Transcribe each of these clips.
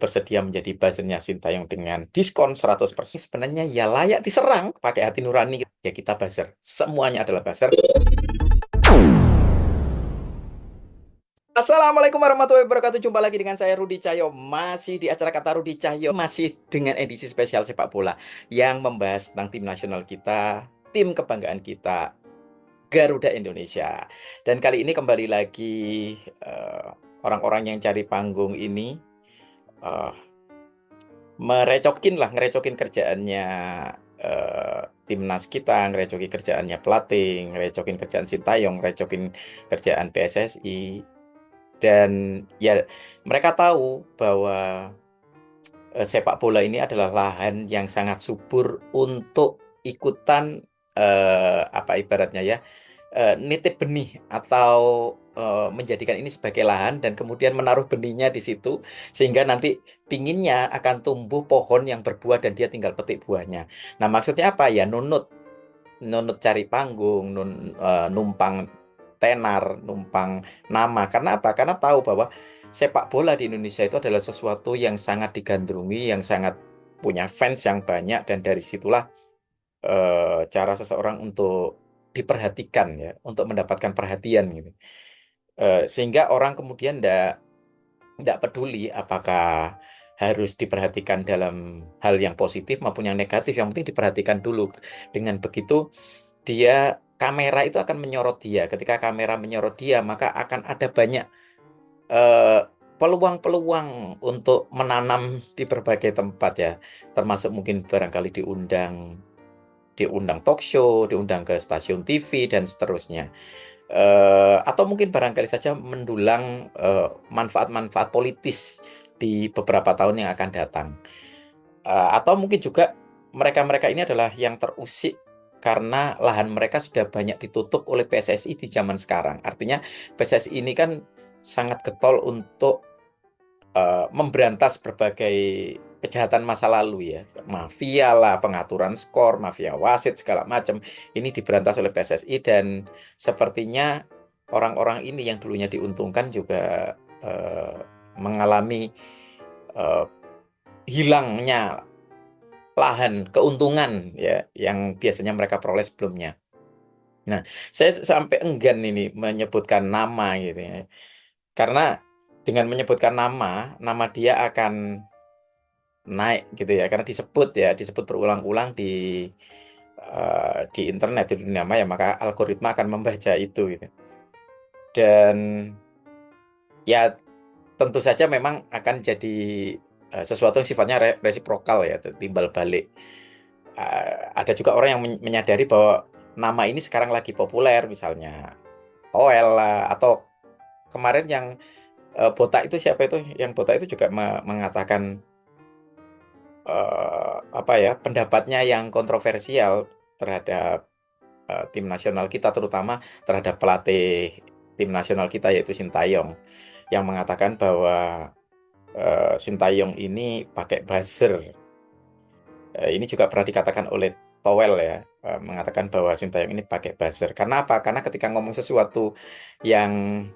bersedia menjadi buzzernya Sintayong dengan diskon 100%, sebenarnya ya layak diserang pakai hati nurani. Ya kita buzzer. Semuanya adalah buzzer. Assalamualaikum warahmatullahi wabarakatuh. Jumpa lagi dengan saya Rudi Cahyo. Masih di acara Kata Rudi Cahyo. Masih dengan edisi spesial sepak bola yang membahas tentang tim nasional kita, tim kebanggaan kita, Garuda Indonesia. Dan kali ini kembali lagi eh, orang-orang yang cari panggung ini eh, ngerecokin kerjaannya timnas kita, ngerecokin kerjaannya pelatih, ngerecokin kerjaan Sintayong, ngerecokin kerjaan PSSI. Dan ya mereka tahu bahwa sepak bola ini adalah lahan yang sangat subur untuk ikutan apa ibaratnya ya, nitip benih atau menjadikan ini sebagai lahan dan kemudian menaruh benihnya di situ sehingga nanti pinginnya akan tumbuh pohon yang berbuah dan dia tinggal petik buahnya. Nah, maksudnya apa ya? Nunut nunut cari panggung, numpang tenar, numpang nama. Karena apa? Karena tahu bahwa sepak bola di Indonesia itu adalah sesuatu yang sangat digandrungi, yang sangat punya fans yang banyak, dan dari situlah cara seseorang untuk diperhatikan ya, untuk mendapatkan perhatian gitu. Sehingga orang kemudian ndak peduli apakah harus diperhatikan dalam hal yang positif maupun yang negatif, yang penting diperhatikan dulu. Dengan begitu kamera itu akan menyorot dia. Ketika kamera menyorot dia, maka akan ada banyak eh, peluang-peluang untuk menanam di berbagai tempat ya, termasuk mungkin barangkali diundang diundang talk show, diundang ke stasiun TV dan seterusnya. Atau mungkin barangkali saja mendulang manfaat-manfaat politis di beberapa tahun yang akan datang. Atau mungkin juga mereka-mereka ini adalah yang terusik karena lahan mereka sudah banyak ditutup oleh PSSI di zaman sekarang. Artinya PSSI ini kan sangat getol untuk memberantas berbagai kejahatan masa lalu ya. Mafia lah, pengaturan skor, mafia wasit, segala macam. Ini diberantas oleh PSSI dan sepertinya orang-orang ini yang dulunya diuntungkan juga mengalami eh, hilangnya lahan keuntungan ya yang biasanya mereka peroleh sebelumnya. Nah, saya sampai enggan ini menyebutkan nama gitu ya. Karena dengan menyebutkan nama dia akan naik gitu ya. Karena disebut berulang-ulang di internet di dunia maya, maka algoritma akan membaca itu gitu. Dan ya tentu saja memang akan jadi sesuatu yang sifatnya resiprokal ya, timbal balik. Ada juga orang yang menyadari bahwa nama ini sekarang lagi populer, misalnya Toel lah, atau kemarin yang botak itu siapa itu? Yang botak itu juga mengatakan apa ya, pendapatnya yang kontroversial terhadap tim nasional kita, terutama terhadap pelatih tim nasional kita yaitu Sintayong, yang mengatakan bahwa Sintayong ini pakai buzzer. Ini juga pernah dikatakan oleh Towel ya, mengatakan bahwa Sintayong ini pakai buzzer. Karena apa? Karena ketika ngomong sesuatu yang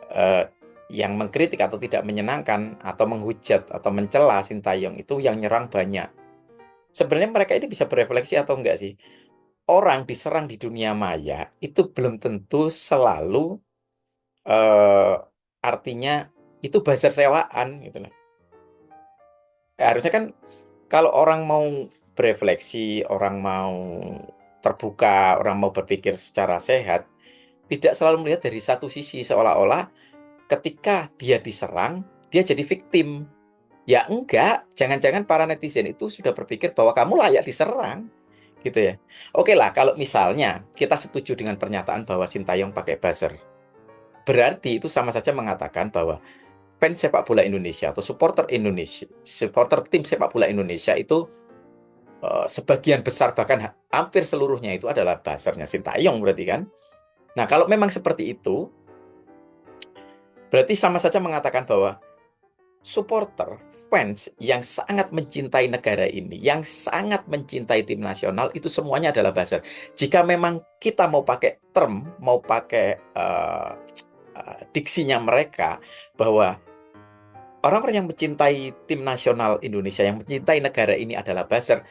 eh, yang mengkritik atau tidak menyenangkan atau menghujat atau mencela Sintayong, itu yang nyerang banyak. Sebenarnya mereka ini bisa berefleksi atau enggak sih? Orang diserang di dunia maya itu belum tentu selalu eh, artinya itu buzzer sewaan gitu loh. Harusnya kan kalau orang mau berefleksi, orang mau terbuka, orang mau berpikir secara sehat, tidak selalu melihat dari satu sisi seolah-olah ketika dia diserang, dia jadi victim. Ya enggak, jangan-jangan para netizen itu sudah berpikir bahwa kamu layak diserang, gitu ya. Oke lah, kalau misalnya kita setuju dengan pernyataan bahwa Sintayong pakai buzzer, berarti itu sama saja mengatakan bahwa fans sepak bola Indonesia atau supporter tim sepak bola Indonesia itu sebagian besar bahkan hampir seluruhnya itu adalah buzzernya Sintayong berarti kan. Nah, kalau memang seperti itu, berarti sama saja mengatakan bahwa supporter, fans yang sangat mencintai negara ini, yang sangat mencintai tim nasional, itu semuanya adalah buzzer. Jika memang kita mau pakai term, mau pakai diksinya mereka, bahwa orang-orang yang mencintai tim nasional Indonesia, yang mencintai negara ini adalah buzzer.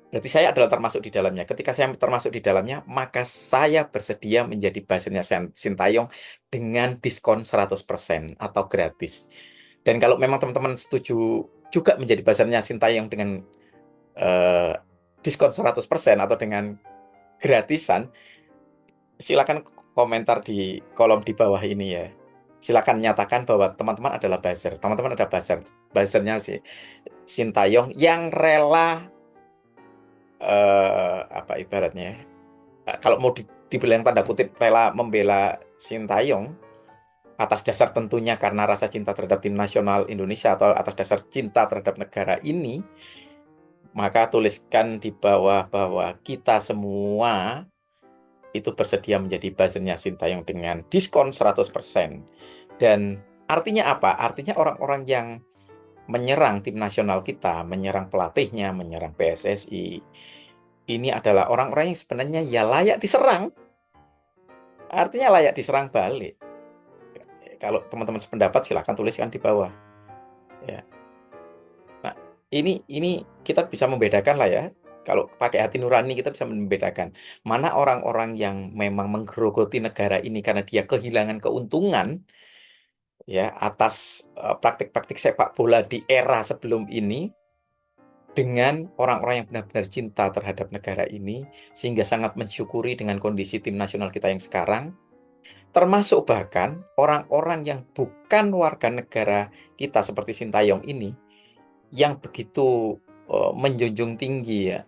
Berarti saya adalah termasuk di dalamnya. Ketika saya termasuk di dalamnya, maka saya bersedia menjadi buzzernya Sintayong dengan diskon 100% atau gratis. Dan kalau memang teman-teman setuju juga menjadi buzzernya Sintayong dengan eh, diskon 100% atau dengan gratisan, silakan komentar di kolom di bawah ini ya. Silakan nyatakan bahwa teman-teman adalah buzzer. Teman-teman ada buzzer. Buzzernya si Sintayong yang rela apa ibaratnya ya, kalau mau dibilang tanda kutip rela membela Sintayong atas dasar tentunya karena rasa cinta terhadap tim nasional Indonesia atau atas dasar cinta terhadap negara ini, maka tuliskan di bawah bahwa kita semua itu bersedia menjadi buzzernya Sintayong dengan diskon 100%. Dan artinya apa? Artinya orang-orang yang menyerang tim nasional kita, menyerang pelatihnya, menyerang PSSI, ini adalah orang-orang yang sebenarnya ya layak diserang. Artinya layak diserang balik. Kalau teman-teman sependapat silahkan tuliskan di bawah. Ya. Nah, ini kita bisa membedakan lah ya. Kalau pakai hati nurani kita bisa membedakan mana orang-orang yang memang menggerogoti negara ini karena dia kehilangan keuntungan ya atas praktik-praktik sepak bola di era sebelum ini, dengan orang-orang yang benar-benar cinta terhadap negara ini sehingga sangat mensyukuri dengan kondisi tim nasional kita yang sekarang. Termasuk bahkan orang-orang yang bukan warga negara kita seperti Sintayong ini, yang begitu menjunjung tinggi ya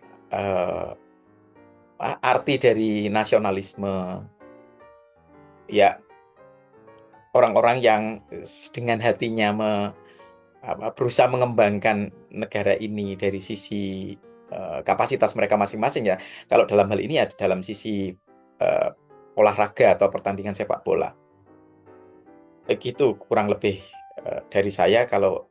arti dari nasionalisme, ya orang-orang yang dengan hatinya berusaha mengembangkan negara ini dari sisi kapasitas mereka masing-masing ya. Kalau dalam hal ini ya dalam sisi olahraga atau pertandingan sepak bola. Begitu kurang lebih dari saya. Kalau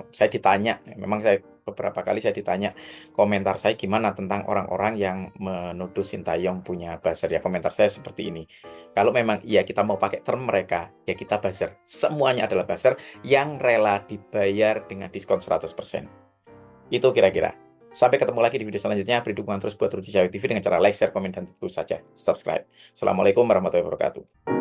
saya ditanya, memang beberapa kali saya ditanya komentar saya gimana tentang orang-orang yang menuduh Sintayong punya buzzer. Ya komentar saya seperti ini. Kalau memang iya kita mau pakai term mereka, ya kita buzzer. Semuanya adalah buzzer yang rela dibayar dengan diskon 100%. Itu kira-kira. Sampai ketemu lagi di video selanjutnya. Beri dukungan terus buat Ruci Jawi TV dengan cara like, share, komen, dan tentu saja subscribe. Assalamualaikum warahmatullahi wabarakatuh.